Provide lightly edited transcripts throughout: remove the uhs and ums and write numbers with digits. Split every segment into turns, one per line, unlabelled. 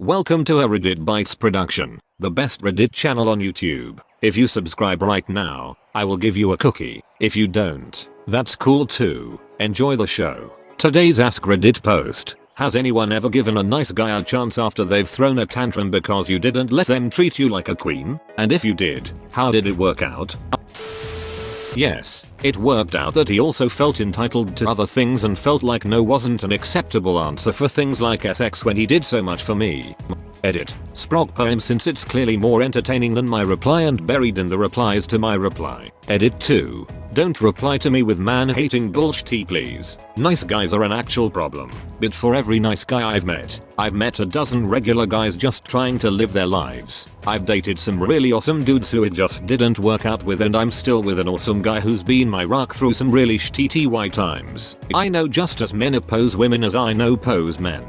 Welcome to a Reddit Bytes production, the best Reddit channel on YouTube. If you subscribe right now, I will give you a cookie. If you don't, that's cool too. Enjoy the show. Today's Ask Reddit post. Has anyone ever given a nice guy a chance after they've thrown a tantrum because you didn't let them treat you like a queen? And if you did, how did it work out? Yes, it worked out that he also felt entitled to other things and felt like no wasn't an acceptable answer for things like sex when he did so much for me. Edit. Sprog poem since it's clearly more entertaining than my reply and buried in the replies to my reply. Edit 2. Don't reply to me with man-hating bullshit please. Nice guys are an actual problem. But for every nice guy I've met a dozen regular guys just trying to live their lives. I've dated some really awesome dudes who it just didn't work out with, and I'm still with an awesome guy who's been my rock through some really shitty times. I know just as many pose women as I know pose men.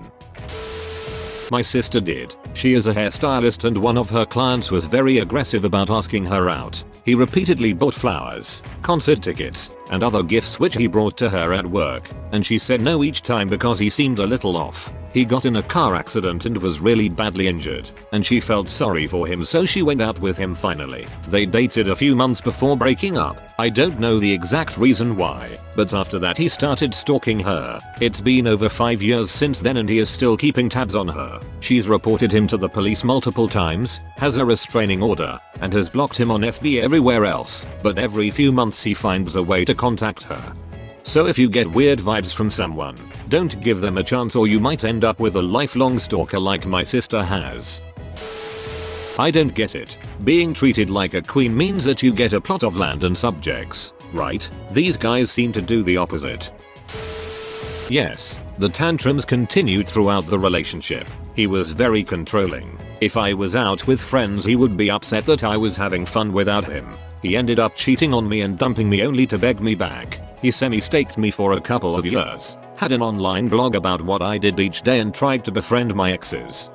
My sister did. She is a hairstylist and one of her clients was very aggressive about asking her out. He repeatedly bought flowers, concert tickets, and other gifts which he brought to her at work, and she said no each time because he seemed a little off. He got in a car accident and was really badly injured, and she felt sorry for him, so she went out with him finally. They dated a few months before breaking up. I don't know the exact reason why, but after that he started stalking her. It's been over 5 years since then and he is still keeping tabs on her. She's reported him to the police multiple times, has a restraining order, and has blocked him on FB everywhere else, but every few months he finds a way to contact her. So if you get weird vibes from someone, don't give them a chance or you might end up with a lifelong stalker like my sister has. I don't get it. Being treated like a queen means that you get a plot of land and subjects, right? These guys seem to do the opposite. Yes, the tantrums continued throughout the relationship. He was very controlling. If I was out with friends he would be upset that I was having fun without him. He ended up cheating on me and dumping me only to beg me back. He semi-staked me for a couple of years, had an online blog about what I did each day and tried to befriend my exes.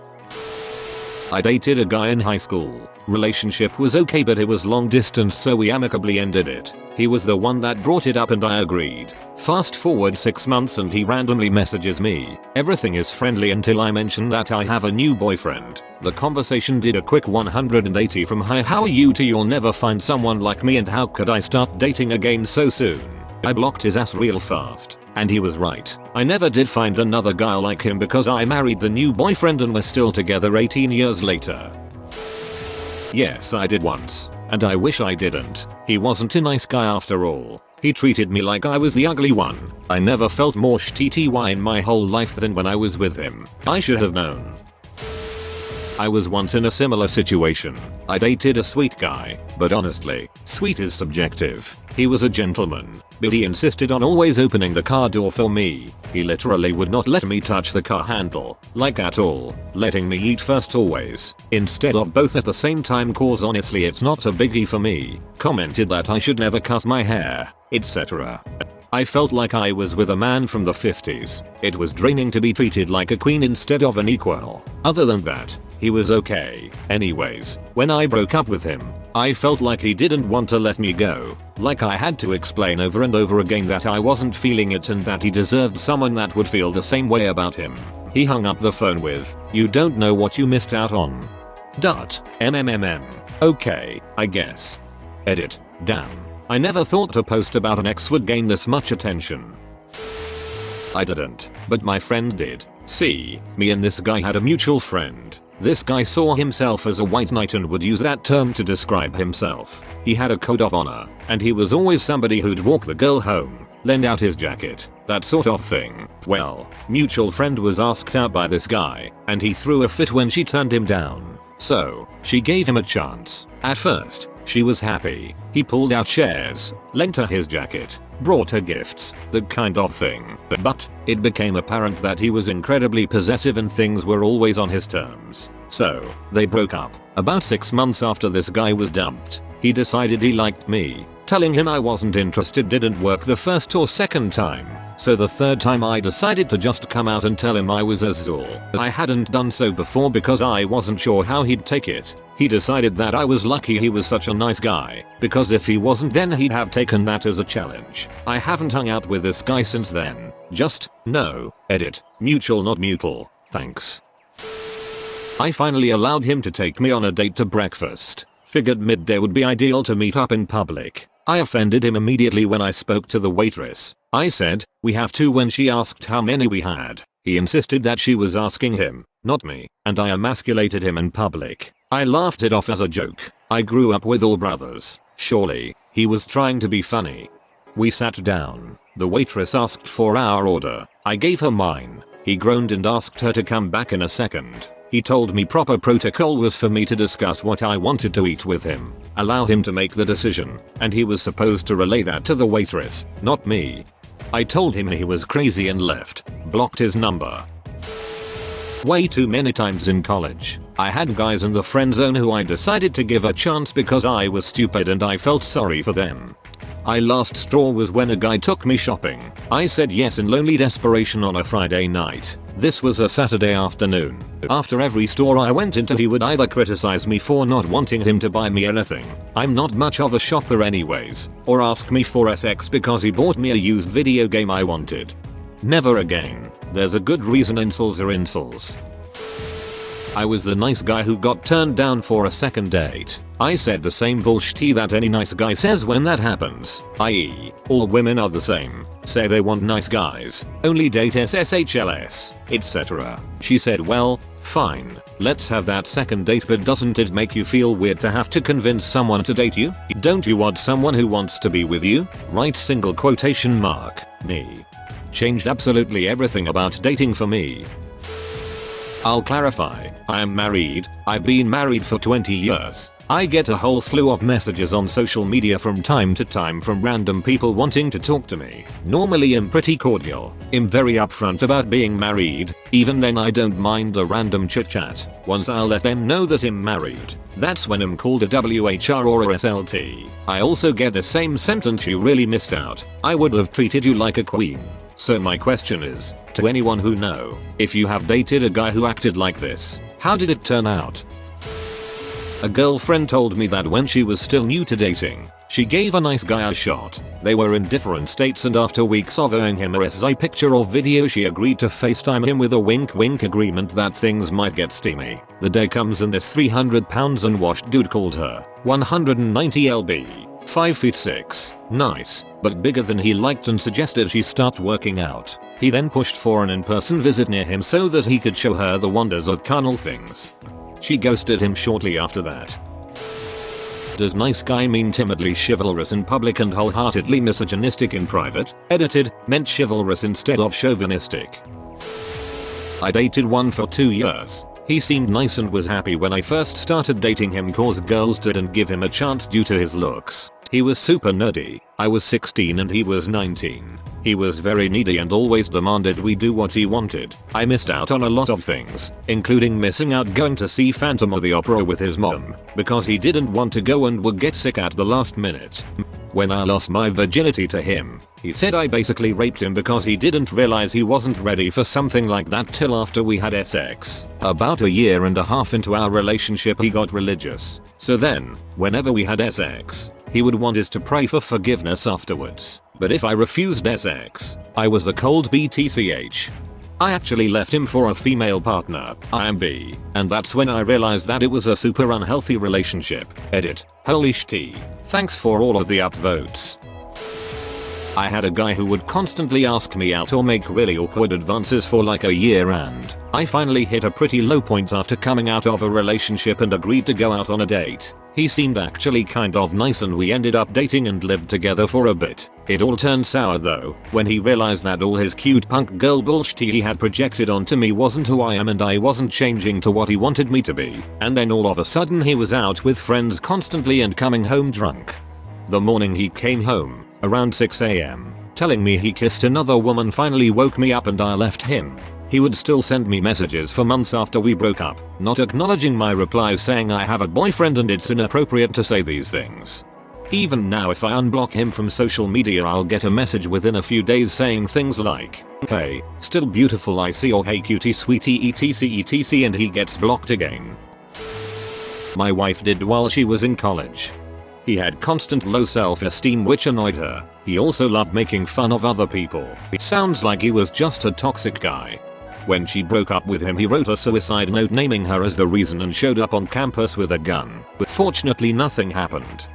I dated a guy in high school. Relationship was okay but it was long distance so we amicably ended it. He was the one that brought it up and I agreed. Fast forward 6 months and he randomly messages me. Everything is friendly until I mention that I have a new boyfriend. The conversation did a quick 180 from hi how are you to you'll never find someone like me and how could I start dating again so soon. I blocked his ass real fast. And he was right. I never did find another guy like him because I married the new boyfriend and we're still together 18 years later. Yes, I did once. And I wish I didn't. He wasn't a nice guy after all. He treated me like I was the ugly one. I never felt more shitty in my whole life than when I was with him. I should have known. I was once in a similar situation. I dated a sweet guy, but honestly, sweet is subjective. He was a gentleman, but he insisted on always opening the car door for me. He literally would not let me touch the car handle, like at all, letting me eat first always, instead of both at the same time cause honestly it's not a biggie for me, commented that I should never cut my hair, etc. I felt like I was with a man from the 50s. It was draining to be treated like a queen instead of an equal. Other than that, he was okay. Anyways, when I broke up with him, I felt like he didn't want to let me go. Like I had to explain over and over again that I wasn't feeling it and that he deserved someone that would feel the same way about him. He hung up the phone with, "You don't know what you missed out on." MMMM. Okay, I guess. Edit. Damn. I never thought to post about an ex would gain this much attention. I didn't, but my friend did. See, me and this guy had a mutual friend. This guy saw himself as a white knight and would use that term to describe himself. He had a code of honor, and he was always somebody who'd walk the girl home, lend out his jacket, that sort of thing. Well, mutual friend was asked out by this guy, and he threw a fit when she turned him down. So, she gave him a chance. At first, she was happy. He pulled out shares, lent her his jacket, brought her gifts, that kind of thing. But it became apparent that he was incredibly possessive and things were always on his terms. So, they broke up. About 6 months after this guy was dumped, he decided he liked me. Telling him I wasn't interested didn't work the first or second time. So the third time I decided to just come out and tell him I was Azul. I hadn't done so before because I wasn't sure how he'd take it. He decided that I was lucky he was such a nice guy, because if he wasn't then he'd have taken that as a challenge. I haven't hung out with this guy since then. Just, no, edit, mutual not mutual, thanks. I finally allowed him to take me on a date to breakfast. Figured midday would be ideal to meet up in public. I offended him immediately when I spoke to the waitress. I said, "We have two," when she asked how many we had. He insisted that she was asking him, not me, and I emasculated him in public. I laughed it off as a joke. I grew up with all brothers. Surely, he was trying to be funny. We sat down. The waitress asked for our order. I gave her mine. He groaned and asked her to come back in a second. He told me proper protocol was for me to discuss what I wanted to eat with him, allow him to make the decision, and he was supposed to relay that to the waitress, not me. I told him he was crazy and left, blocked his number. Way too many times in college, I had guys in the friend zone who I decided to give a chance because I was stupid and I felt sorry for them. My last straw was when a guy took me shopping. I said yes in lonely desperation on a Friday night. This was a Saturday afternoon. After every store I went into, he would either criticize me for not wanting him to buy me anything, I'm not much of a shopper anyways, or ask me for SX because he bought me a used video game I wanted. Never again. There's a good reason incels are incels. I was the nice guy who got turned down for a second date. I said the same bullshit that any nice guy says when that happens, i.e., all women are the same, say they want nice guys, only date SSHLS, etc. She said, well, fine, let's have that second date, but doesn't it make you feel weird to have to convince someone to date you? Don't you want someone who wants to be with you? Right, single quotation mark, me. Changed absolutely everything about dating for me. I'll clarify, I am married. I've been married for 20 years. I get a whole slew of messages on social media from time to time from random people wanting to talk to me. Normally I'm pretty cordial. I'm very upfront about being married. Even then I don't mind a random chit chat. Once I'll let them know that I'm married, that's when I'm called a WHR or a SLT. I also get the same sentence, "You really missed out. I would have treated you like a queen." So my question is, to anyone who know, if you have dated a guy who acted like this, how did it turn out? A girlfriend told me that when she was still new to dating, she gave a nice guy a shot. They were in different states, and after weeks of owing him a SI picture or video, she agreed to FaceTime him with a wink-wink agreement that things might get steamy. The day comes and this 300 pounds unwashed dude called her, 190 lb. 5 feet 6, nice, but bigger than he liked, and suggested she start working out. He then pushed for an in-person visit near him so that he could show her the wonders of carnal things. She ghosted him shortly after that. Does nice guy mean timidly chivalrous in public and wholeheartedly misogynistic in private? Edited, meant chivalrous instead of chauvinistic. I dated one for 2 years. He seemed nice and was happy when I first started dating him cause girls didn't give him a chance due to his looks. He was super nerdy. I was 16 and he was 19. He was very needy and always demanded we do what he wanted. I missed out on a lot of things, including missing out going to see Phantom of the Opera with his mom, because he didn't want to go and would get sick at the last minute. When I lost my virginity to him, he said I basically raped him because he didn't realize he wasn't ready for something like that till after we had sex. About a year and a half into our relationship he got religious. So then, whenever we had sex, he would want us to pray for forgiveness afterwards. But if I refused sex, I was a cold BTCH. I actually left him for a female partner, IMB, and that's when I realized that it was a super unhealthy relationship. Edit. Holy shit. Thanks for all of the upvotes. I had a guy who would constantly ask me out or make really awkward advances for like a year, and I finally hit a pretty low point after coming out of a relationship and agreed to go out on a date. He seemed actually kind of nice and we ended up dating and lived together for a bit. It all turned sour though when he realized that all his cute punk girl bullshit he had projected onto me wasn't who I am and I wasn't changing to what he wanted me to be. And then all of a sudden he was out with friends constantly and coming home drunk. The morning he came home, around 6 AM, telling me he kissed another woman finally woke me up and I left him. He would still send me messages for months after we broke up, not acknowledging my replies saying I have a boyfriend and it's inappropriate to say these things. Even now if I unblock him from social media I'll get a message within a few days saying things like, "Hey, still beautiful I see," or "Hey cutie sweetie etc," and he gets blocked again. My wife did while she was in college. He had constant low self-esteem which annoyed her. He also loved making fun of other people. It sounds like he was just a toxic guy. When she broke up with him, he wrote a suicide note naming her as the reason and showed up on campus with a gun, but fortunately nothing happened.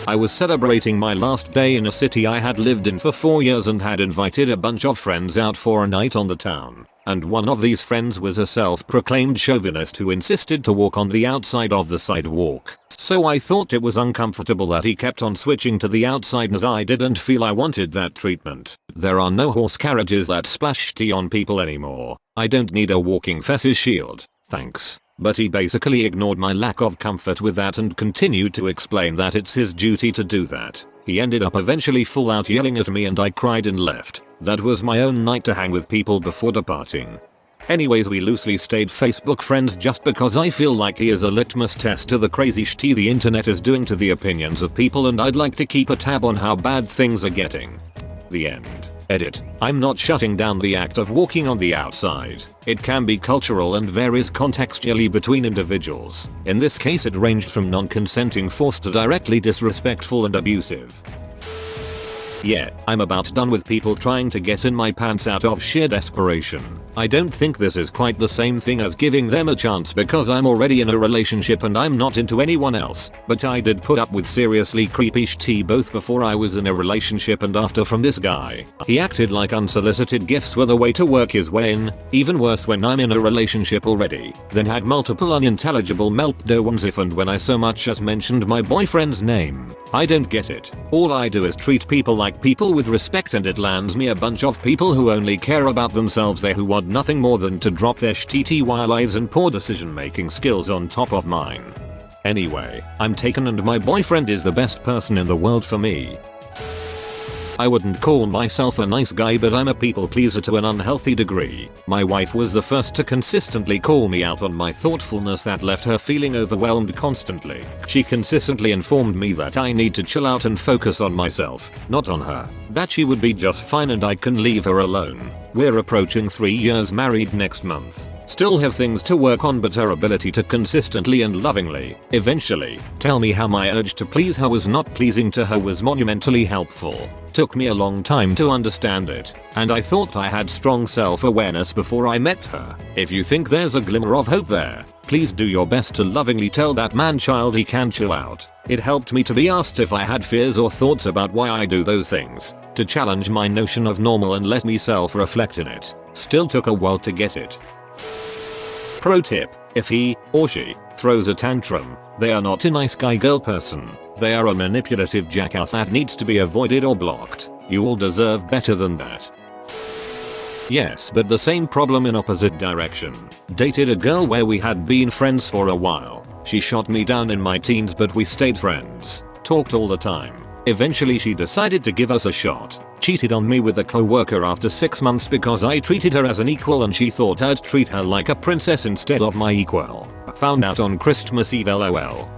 I was celebrating my last day in a city I had lived in for 4 years and had invited a bunch of friends out for a night on the town. And one of these friends was a self-proclaimed chauvinist who insisted to walk on the outside of the sidewalk. So I thought it was uncomfortable that he kept on switching to the outside as I didn't feel I wanted that treatment. There are no horse carriages that splash tea on people anymore. I don't need a walking feces shield, thanks. But he basically ignored my lack of comfort with that and continued to explain that it's his duty to do that. He ended up eventually full out yelling at me and I cried and left. That was my own night to hang with people before departing. Anyways, we loosely stayed Facebook friends just because I feel like he is a litmus test to the crazy shit the internet is doing to the opinions of people, and I'd like to keep a tab on how bad things are getting. The end. Edit. I'm not shutting down the act of walking on the outside. It can be cultural and varies contextually between individuals. In this case it ranged from non-consenting forced to directly disrespectful and abusive. Yeah, I'm about done with people trying to get in my pants out of sheer desperation. I don't think this is quite the same thing as giving them a chance because I'm already in a relationship and I'm not into anyone else, but I did put up with seriously creepy shit both before I was in a relationship and after from this guy. He acted like unsolicited gifts were the way to work his way in, even worse when I'm in a relationship already, then had multiple unintelligible meltdowns if and when I so much as mentioned my boyfriend's name. I don't get it. All I do is treat people like people with respect and it lands me a bunch of people who only care about themselves there who want nothing more than to drop their shitty lives and poor decision making skills on top of mine. Anyway, I'm taken and my boyfriend is the best person in the world for me. I wouldn't call myself a nice guy, but I'm a people pleaser to an unhealthy degree. My wife was the first to consistently call me out on my thoughtfulness that left her feeling overwhelmed constantly. She consistently informed me that I need to chill out and focus on myself, not on her. That she would be just fine and I can leave her alone. We're approaching 3 years married next month. Still have things to work on, but her ability to consistently and lovingly, eventually, tell me how my urge to please her was not pleasing to her was monumentally helpful. Took me a long time to understand it, and I thought I had strong self-awareness before I met her. If you think there's a glimmer of hope there, please do your best to lovingly tell that man-child he can chill out. It helped me to be asked if I had fears or thoughts about why I do those things, to challenge my notion of normal and let me self-reflect in it. Still took a while to get it. Pro tip: if he or she throws a tantrum, they are not a nice guy girl person. They are a manipulative jackass that needs to be avoided or blocked. You all deserve better than that. Yes, but the same problem in opposite direction. Dated a girl where we had been friends for a while. She shot me down in my teens, but we stayed friends. Talked all the time. Eventually she decided to give us a shot. Cheated on me with a coworker after 6 months because I treated her as an equal and she thought I'd treat her like a princess instead of my equal. Found out on Christmas Eve, lol.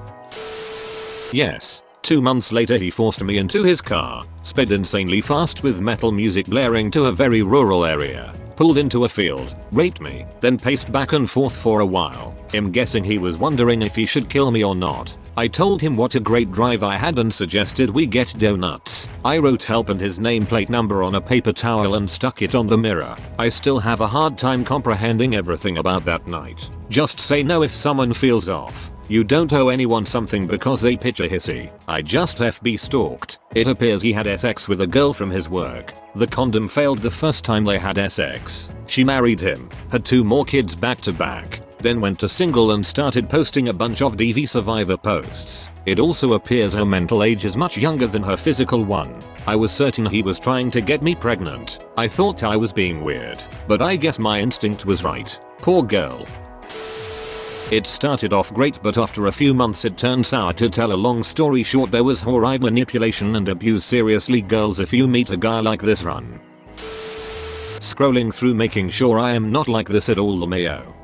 Yes. 2 months later he forced me into his car, sped insanely fast with metal music blaring to a very rural area, pulled into a field, raped me, then paced back and forth for a while. I'm guessing he was wondering if he should kill me or not. I told him what a great drive I had and suggested we get donuts. I wrote help and his nameplate number on a paper towel and stuck it on the mirror. I still have a hard time comprehending everything about that night. Just say no if someone feels off. You don't owe anyone something because they pitch a hissy. I just FB stalked. It appears he had sex with a girl from his work. The condom failed the first time they had sex. She married him, had 2 more kids back to back, then went to single and started posting a bunch of DV survivor posts. It also appears her mental age is much younger than her physical one. I was certain he was trying to get me pregnant. I thought I was being weird, but I guess my instinct was right. Poor girl. It started off great, but after a few months it turned sour. To tell a long story short, there was horrible manipulation and abuse. Seriously girls, if you meet a guy like this, run. Scrolling through making sure I am not like this at all. LMAO.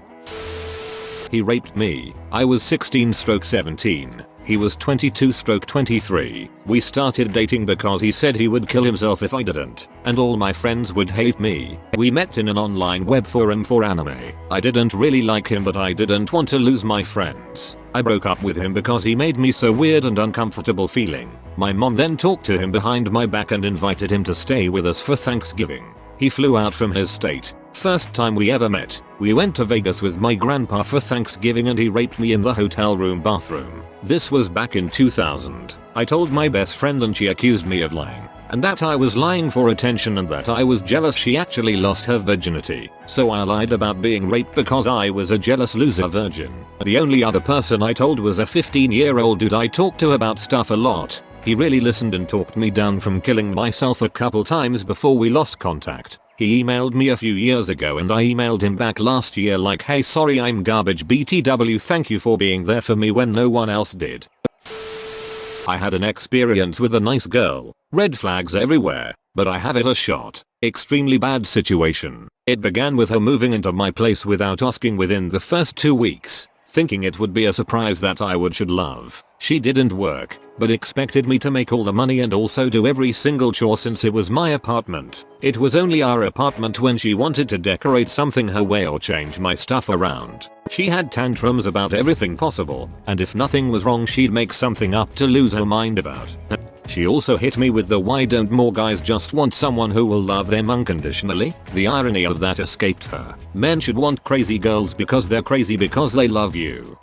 He raped me. I was 16/17. He was 22/23. We started dating because he said he would kill himself if I didn't, and all my friends would hate me. We met in an online web forum for anime. I didn't really like him, but I didn't want to lose my friends. I broke up with him because he made me so weird and uncomfortable feeling. My mom then talked to him behind my back and invited him to stay with us for Thanksgiving. He flew out from his state, First time we ever met, we went to Vegas with my grandpa for Thanksgiving and he raped me in the hotel room bathroom. This was back in 2000. I told my best friend and she accused me of lying. And that I was lying for attention and that I was jealous she actually lost her virginity. So I lied about being raped because I was a jealous loser virgin. The only other person I told was a 15-year-old dude I talked to about stuff a lot. He really listened and talked me down from killing myself a couple times before we lost contact. He emailed me a few years ago and I emailed him back last year like, hey, sorry I'm garbage BTW, thank you for being there for me when no one else did. I had an experience with a nice girl. Red flags everywhere, but I have it a shot. Extremely bad situation. It began with her moving into my place without asking within the first 2 weeks, thinking it would be a surprise that I should love. She didn't work, but expected me to make all the money and also do every single chore since it was my apartment. It was only our apartment when she wanted to decorate something her way or change my stuff around. She had tantrums about everything possible, and if nothing was wrong she'd make something up to lose her mind about. She also hit me with the why don't more guys just want someone who will love them unconditionally? The irony of that escaped her. Men should want crazy girls because they're crazy because they love you.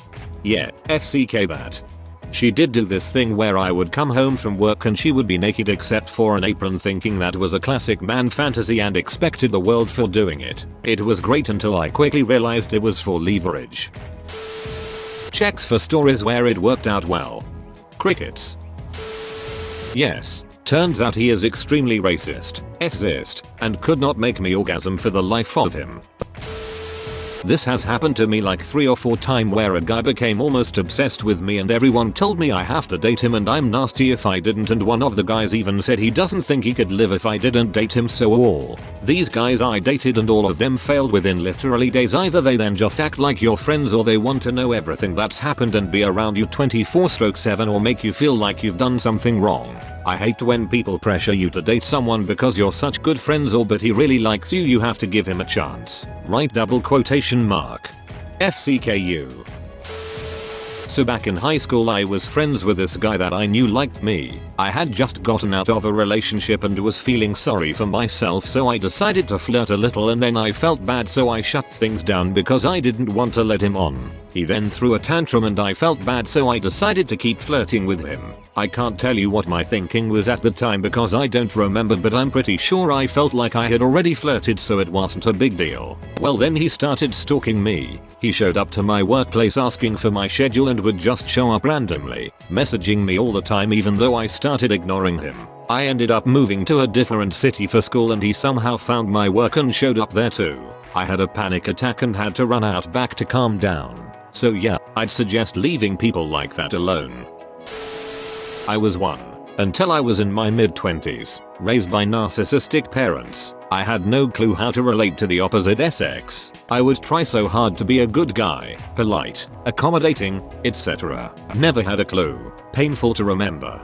Yeah, FCK that. She did do this thing where I would come home from work and she would be naked except for an apron, thinking that was a classic man fantasy and expected the world for doing it. It was great until I quickly realized it was for leverage. Checks for stories where it worked out well. Crickets. Yes, turns out he is extremely racist, sexist, and could not make me orgasm for the life of him. This has happened to me like 3 or 4 times where a guy became almost obsessed with me and everyone told me I have to date him and I'm nasty if I didn't, and one of the guys even said he doesn't think he could live if I didn't date him. So all these guys I dated and all of them failed within literally days. Either they then just act like your friends or they want to know everything that's happened and be around you 24/7 or make you feel like you've done something wrong. I hate when people pressure you to date someone because you're such good friends or but he really likes you, you have to give him a chance. Right? Double quotation mark. FCKU. So back in high school I was friends with this guy that I knew liked me. I had just gotten out of a relationship and was feeling sorry for myself, so I decided to flirt a little and then I felt bad, so I shut things down because I didn't want to let him on. He then threw a tantrum and I felt bad, so I decided to keep flirting with him. I can't tell you what my thinking was at the time because I don't remember, but I'm pretty sure I felt like I had already flirted, so it wasn't a big deal. Well, then he started stalking me. He showed up to my workplace asking for my schedule and would just show up randomly, messaging me all the time even though I started ignoring him. I ended up moving to a different city for school and he somehow found my work and showed up there too. I had a panic attack and had to run out back to calm down. So yeah, I'd suggest leaving people like that alone. I was one. Until I was in my mid-20s, raised by narcissistic parents. I had no clue how to relate to the opposite sex. I would try so hard to be a good guy, polite, accommodating, etc. Never had a clue. Painful to remember.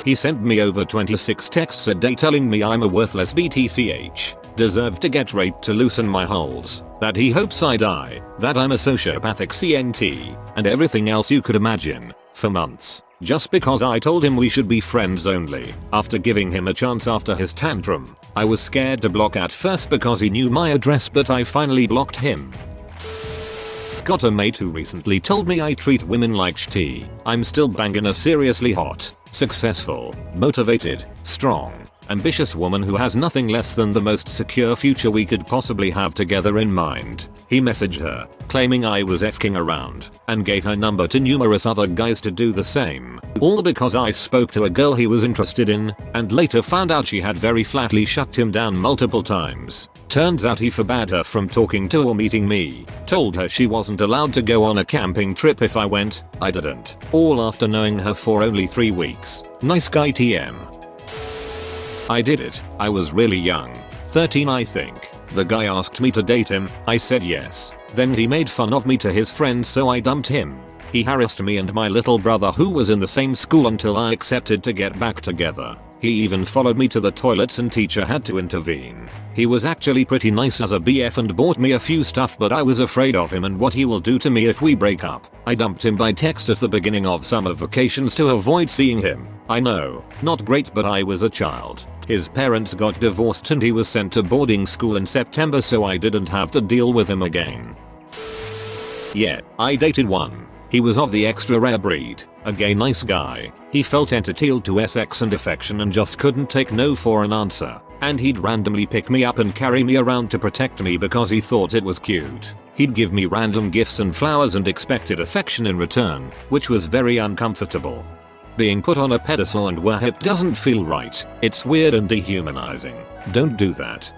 He sent me over 26 texts a day telling me I'm a worthless BTCH, deserve to get raped to loosen my holes, that he hopes I die, that I'm a sociopathic CNT, and everything else you could imagine, for months. Just because I told him we should be friends only. After giving him a chance after his tantrum, I was scared to block at first because he knew my address, but I finally blocked him. Got a mate who recently told me I treat women like shit. I'm still banging a seriously hot, successful, motivated, strong, ambitious woman who has nothing less than the most secure future we could possibly have together in mind. He messaged her, claiming I was fking around, and gave her number to numerous other guys to do the same. All because I spoke to a girl he was interested in, and later found out she had very flatly shut him down multiple times. Turns out he forbade her from talking to or meeting me, told her she wasn't allowed to go on a camping trip if I went. I didn't. All after knowing her for only 3 weeks. Nice guy TM. I did it. I was really young. 13 I think. The guy asked me to date him. I said yes. Then he made fun of me to his friends, so I dumped him. He harassed me and my little brother who was in the same school until I accepted to get back together. He even followed me to the toilets and teacher had to intervene. He was actually pretty nice as a BF and bought me a few stuff, but I was afraid of him and what he will do to me if we break up. I dumped him by text at the beginning of summer vacations to avoid seeing him. I know, not great, but I was a child. His parents got divorced and he was sent to boarding school in September, so I didn't have to deal with him again. Yeah, I dated one. He was of the extra rare breed, a gay nice guy. He felt entitled to sex and affection and just couldn't take no for an answer. And he'd randomly pick me up and carry me around to protect me because he thought it was cute. He'd give me random gifts and flowers and expected affection in return, which was very uncomfortable. Being put on a pedestal and worshipped doesn't feel right. It's weird and dehumanizing. Don't do that.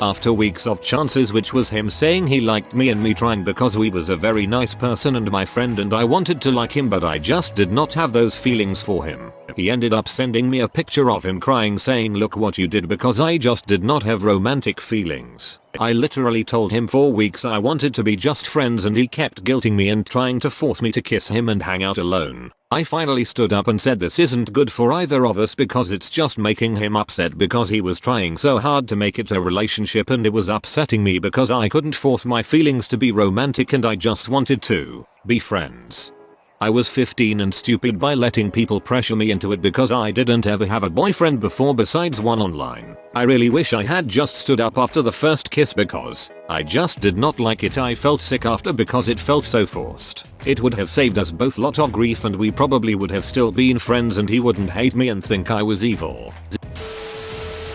After weeks of chances, which was him saying he liked me and me trying because we was a very nice person and my friend and I wanted to like him, but I just did not have those feelings for him. He ended up sending me a picture of him crying saying, "Look what you did," because I just did not have romantic feelings. I literally told him for weeks I wanted to be just friends and he kept guilting me and trying to force me to kiss him and hang out alone. I finally stood up and said this isn't good for either of us because it's just making him upset because he was trying so hard to make it a relationship and it was upsetting me because I couldn't force my feelings to be romantic and I just wanted to be friends. I was 15 and stupid by letting people pressure me into it because I didn't ever have a boyfriend before besides one online. I really wish I had just stood up after the first kiss because I just did not like it. I felt sick after because it felt so forced. It would have saved us both lot of grief and we probably would have still been friends and he wouldn't hate me and think I was evil.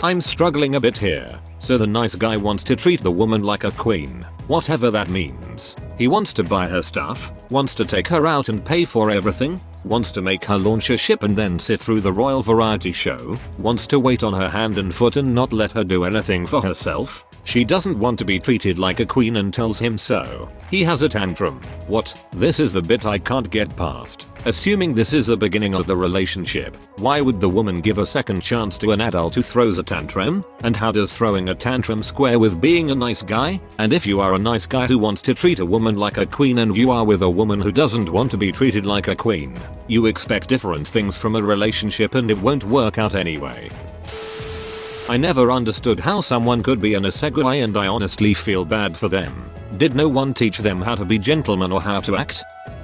I'm struggling a bit here. So the nice guy wants to treat the woman like a queen, whatever that means. He wants to buy her stuff, wants to take her out and pay for everything, wants to make her launch a ship and then sit through the royal variety show, wants to wait on her hand and foot and not let her do anything for herself. She doesn't want to be treated like a queen and tells him so. He has a tantrum. What? This is the bit I can't get past. Assuming this is the beginning of the relationship, why would the woman give a second chance to an adult who throws a tantrum? And how does throwing a tantrum square with being a nice guy? And if you are a nice guy who wants to treat a woman like a queen and you are with a woman who doesn't want to be treated like a queen, you expect different things from a relationship and it won't work out anyway. I never understood how someone could be an asexual and I honestly feel bad for them. Did no one teach them how to be gentlemen or how to act?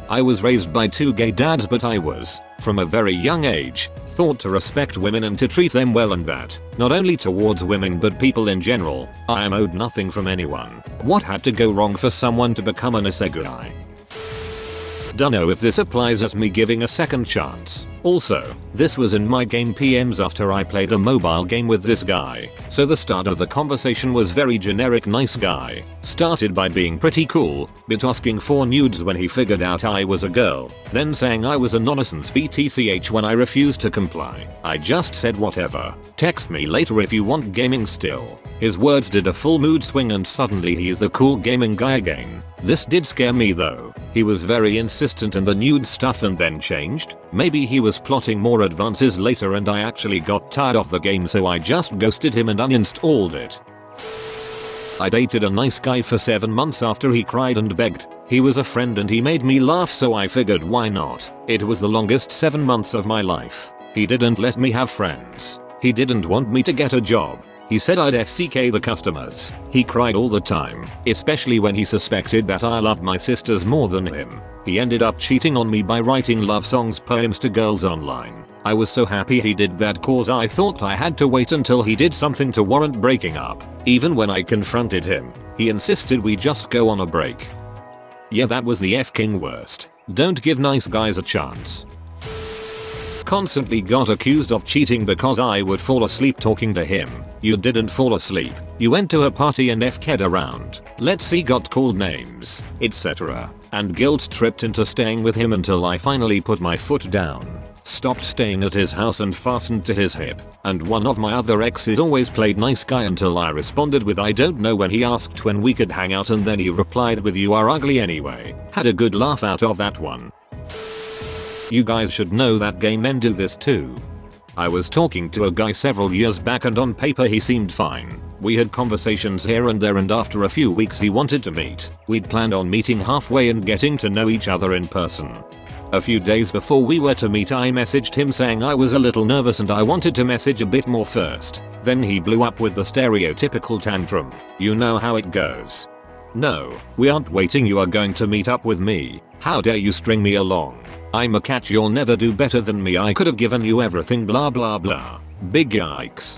I was raised by two gay dads, but I was, from a very young age, taught to respect women and to treat them well, and that, not only towards women but people in general. I am owed nothing from anyone. What had to go wrong for someone to become an asexual? Dunno if this applies as me giving a second chance. Also, this was in my game PMs after I played a mobile game with this guy. So the start of the conversation was very generic nice guy. Started by being pretty cool, but asking for nudes when he figured out I was a girl. Then saying I was a nonsense BTCH when I refused to comply. I just said whatever. Text me later if you want gaming still. His words did a full mood swing and suddenly he's the cool gaming guy again. This did scare me though. He was very insistent in the nude stuff and then changed. Maybe he was plotting more advances later and I actually got tired of the game, so I just ghosted him and uninstalled it. I dated a nice guy for 7 months after he cried and begged. He was a friend and he made me laugh, so I figured why not. It was the longest 7 months of my life. He didn't let me have friends. He didn't want me to get a job. He said I'd FCK the customers. He cried all the time, especially when he suspected that I loved my sisters more than him. He ended up cheating on me by writing love songs poems to girls online. I was so happy he did that cause I thought I had to wait until he did something to warrant breaking up. Even when I confronted him, he insisted we just go on a break. Yeah, that was the f-king worst. Don't give nice guys a chance. Constantly got accused of cheating because I would fall asleep talking to him. You didn't fall asleep. You went to a party and f-ked around. Let's see, got called names, etc. And guilt tripped into staying with him until I finally put my foot down. Stopped staying at his house and fastened to his hip. And one of my other exes always played nice guy until I responded with I don't know when he asked when we could hang out, and then he replied with you are ugly anyway. Had a good laugh out of that one. You guys should know that gay men do this too. I was talking to a guy several years back and on paper he seemed fine. We had conversations here and there, and after a few weeks he wanted to meet. We'd planned on meeting halfway and getting to know each other in person. A few days before we were to meet, I messaged him saying I was a little nervous and I wanted to message a bit more first. Then he blew up with the stereotypical tantrum. You know how it goes. No, we aren't waiting, you are going to meet up with me. How dare you string me along? I'm a catch, you'll never do better than me, I could have given you everything blah blah blah. Big yikes.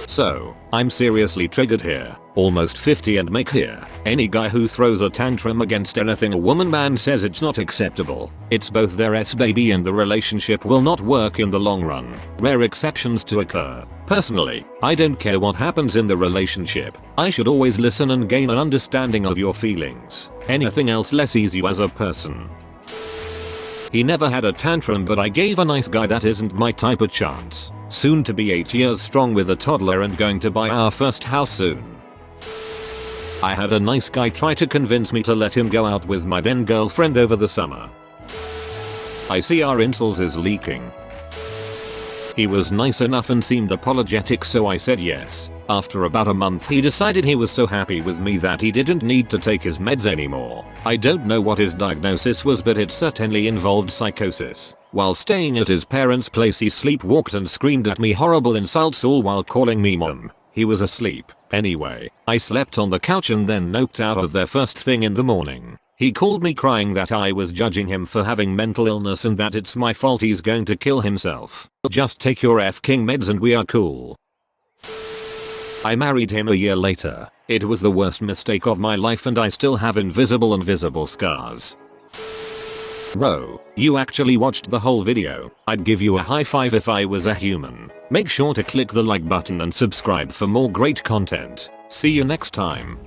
So, I'm seriously triggered here, almost 50 and make here. Any guy who throws a tantrum against anything a woman man says it's not acceptable. It's both their baby and the relationship will not work in the long run. Rare exceptions to occur. Personally, I don't care what happens in the relationship. I should always listen and gain an understanding of your feelings. Anything else lesses you as a person. He never had a tantrum, but I gave a nice guy that isn't my type a chance. Soon to be 8 years strong with a toddler and going to buy our first house soon. I had a nice guy try to convince me to let him go out with my then girlfriend over the summer. I see our incels is leaking. He was nice enough and seemed apologetic, so I said yes. After about a month he decided he was so happy with me that he didn't need to take his meds anymore. I don't know what his diagnosis was, but it certainly involved psychosis. While staying at his parents' place he sleepwalked and screamed at me horrible insults, all while calling me mom. He was asleep. Anyway, I slept on the couch and then noped out of there first thing in the morning. He called me crying that I was judging him for having mental illness and that it's my fault he's going to kill himself. Just take your f-king meds and we are cool. I married him a year later. It was the worst mistake of my life and I still have invisible and visible scars. Bro, you actually watched the whole video. I'd give you a high five if I was a human. Make sure to click the like button and subscribe for more great content. See you next time.